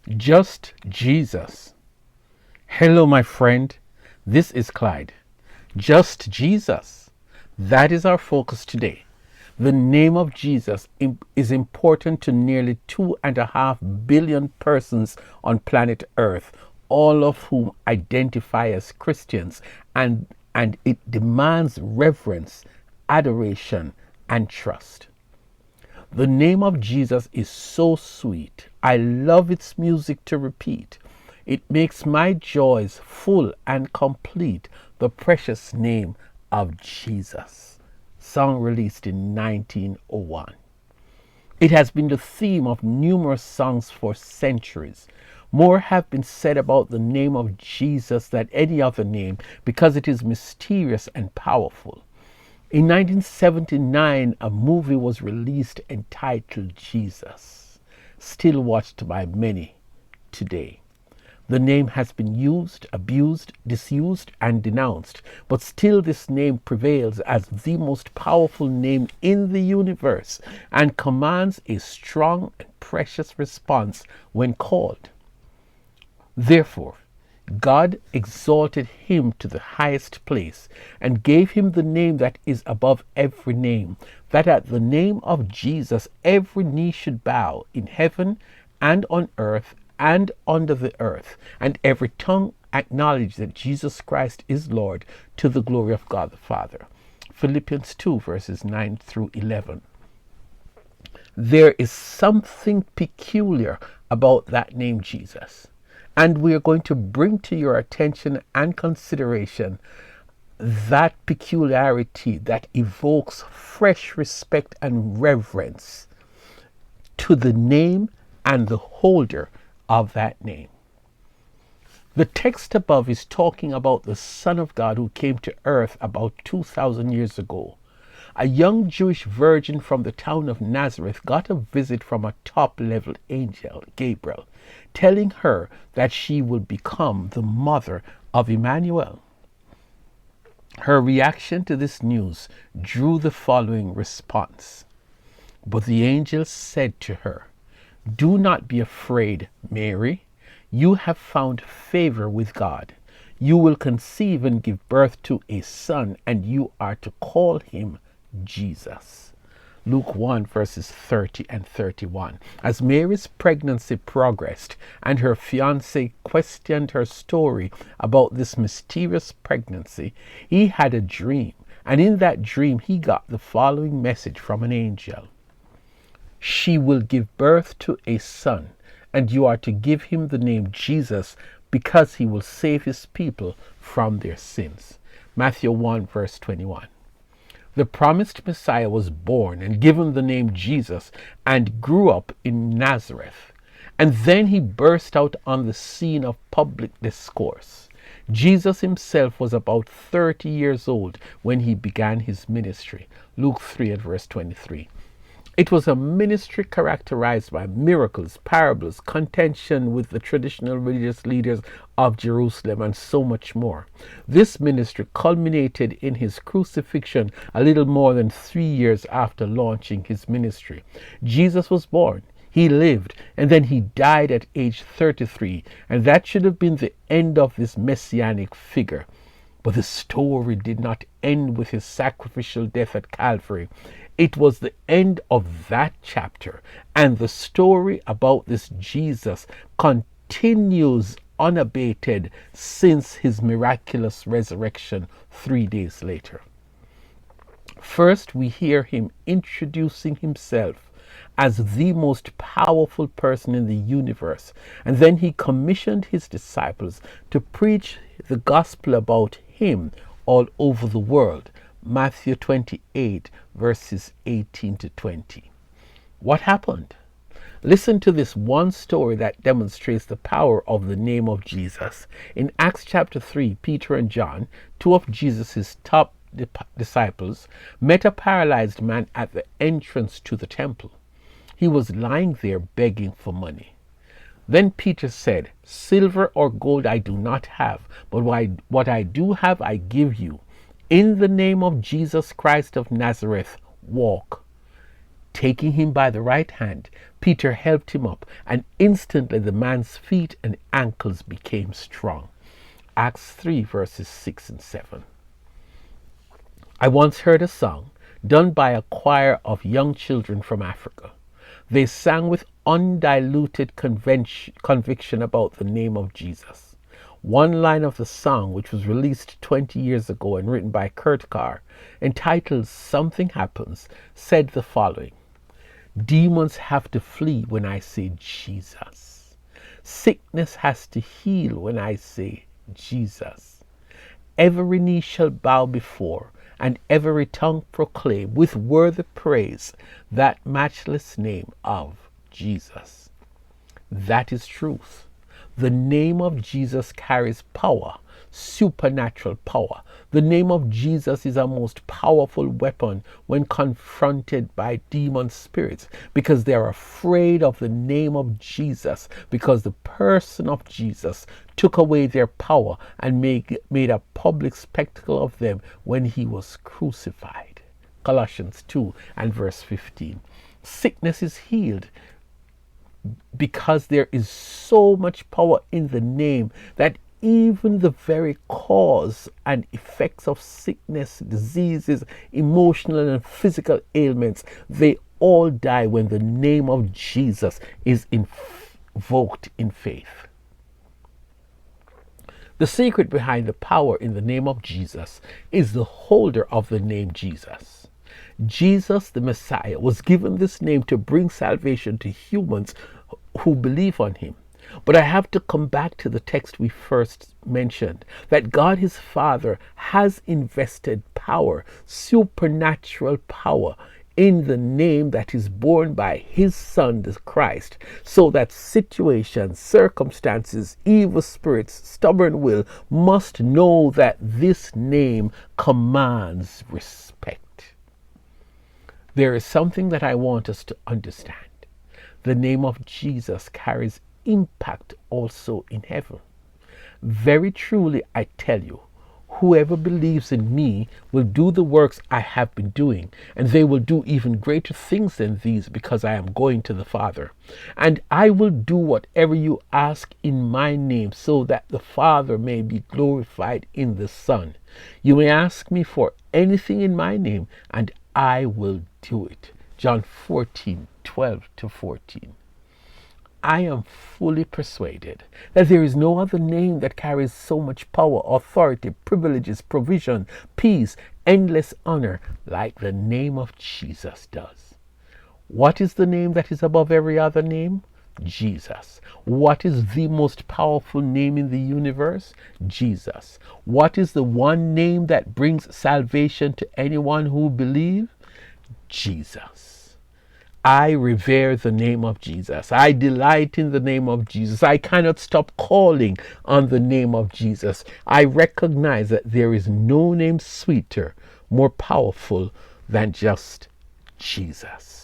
Just Jesus. Hello, my friend. This is Clyde. Just Jesus. That is our focus today. The name of Jesus is important to nearly 2.5 billion persons on planet Earth, all of whom identify as Christians, and it demands reverence, adoration, and trust. The name of Jesus is so sweet. I love its music to repeat. It makes my joys full and complete. The precious name of Jesus. Song released in 1901. It has been the theme of numerous songs for centuries. More have been said about the name of Jesus than any other name because it is mysterious and powerful. In 1979, a movie was released entitled Jesus, still watched by many today. The name has been used, abused, disused, and denounced, but still this name prevails as the most powerful name in the universe and commands a strong and precious response when called. Therefore, God exalted him to the highest place and gave him the name that is above every name, that at the name of Jesus every knee should bow in heaven and on earth and under the earth, and every tongue acknowledge that Jesus Christ is Lord, to the glory of God the Father. Philippians 2 verses 9 through 11. There is something peculiar about that name Jesus. And we are going to bring to your attention and consideration that peculiarity that evokes fresh respect and reverence to the name and the holder of that name. The text above is talking about the Son of God who came to earth about 2,000 years ago. A young Jewish virgin from the town of Nazareth got a visit from a top-level angel, Gabriel, telling her that she would become the mother of Emmanuel. Her reaction to this news drew the following response. But the angel said to her, "Do not be afraid, Mary. You have found favor with God. You will conceive and give birth to a son, and you are to call him Jesus." Luke 1 verses 30 and 31. As Mary's pregnancy progressed and her fiancé questioned her story about this mysterious pregnancy, he had a dream, and in that dream he got the following message from an angel. "She will give birth to a son, and you are to give him the name Jesus, because he will save his people from their sins." Matthew 1 verse 21. The promised Messiah was born and given the name Jesus and grew up in Nazareth. And then he burst out on the scene of public discourse. Jesus himself was about 30 years old when he began his ministry. Luke 3 and verse 23. It was a ministry characterized by miracles, parables, contention with the traditional religious leaders of Jerusalem, and so much more. This ministry culminated in his crucifixion a little more than 3 years after launching his ministry. Jesus was born, he lived, and then he died at age 33, and that should have been the end of this messianic figure. But the story did not end with his sacrificial death at Calvary. It was the end of that chapter, and the story about this Jesus continues unabated since his miraculous resurrection 3 days later. First, we hear him introducing himself as the most powerful person in the universe, and then he commissioned his disciples to preach the gospel about him all over the world. Matthew 28 verses 18 to 20. What happened? Listen to this one story that demonstrates the power of the name of Jesus. In Acts chapter 3, Peter and John, two of Jesus' top disciples, met a paralyzed man at the entrance to the temple. He was lying there begging for money. Then Peter said, "Silver or gold I do not have, but what I do have I give you. In the name of Jesus Christ of Nazareth, walk." Taking him by the right hand, Peter helped him up, and instantly the man's feet and ankles became strong. Acts 3 verses 6 and 7. I once heard a song done by a choir of young children from Africa. They sang with undiluted conviction about the name of Jesus. One line of the song, which was released 20 years ago and written by Kurt Carr, entitled Something Happens, said the following: demons have to flee when I say Jesus. Sickness has to heal when I say Jesus. Every knee shall bow before, and every tongue proclaim with worthy praise that matchless name of Jesus. That is truth. The name of Jesus carries power, supernatural power. The name of Jesus is a most powerful weapon when confronted by demon spirits, because they are afraid of the name of Jesus, because the person of Jesus took away their power and made a public spectacle of them when he was crucified. Colossians 2 and verse 15. Sickness is healed because there is so much power in the name that even the very cause and effects of sickness, diseases, emotional and physical ailments, they all die when the name of Jesus is invoked in faith. The secret behind the power in the name of Jesus is the holder of the name Jesus. Jesus, the Messiah, was given this name to bring salvation to humans who believe on him. But I have to come back to the text we first mentioned, that God his Father has invested power, supernatural power, in the name that is borne by his Son, the Christ, so that situations, circumstances, evil spirits, stubborn will must know that this name commands respect. There is something that I want us to understand. The name of Jesus carries impact also in heaven. Very truly, I tell you, whoever believes in me will do the works I have been doing, and they will do even greater things than these, because I am going to the Father. And I will do whatever you ask in my name, so that the Father may be glorified in the Son. You may ask me for anything in my name, and I will do it. John 14:12-14. I am fully persuaded that there is no other name that carries so much power, authority, privileges, provision, peace, endless honor like the name of Jesus does. What is the name that is above every other name? Jesus. What is the most powerful name in the universe? Jesus. What is the one name that brings salvation to anyone who believes? Jesus. I revere the name of Jesus. I delight in the name of Jesus. I cannot stop calling on the name of Jesus. I recognize that there is no name sweeter, more powerful than just Jesus.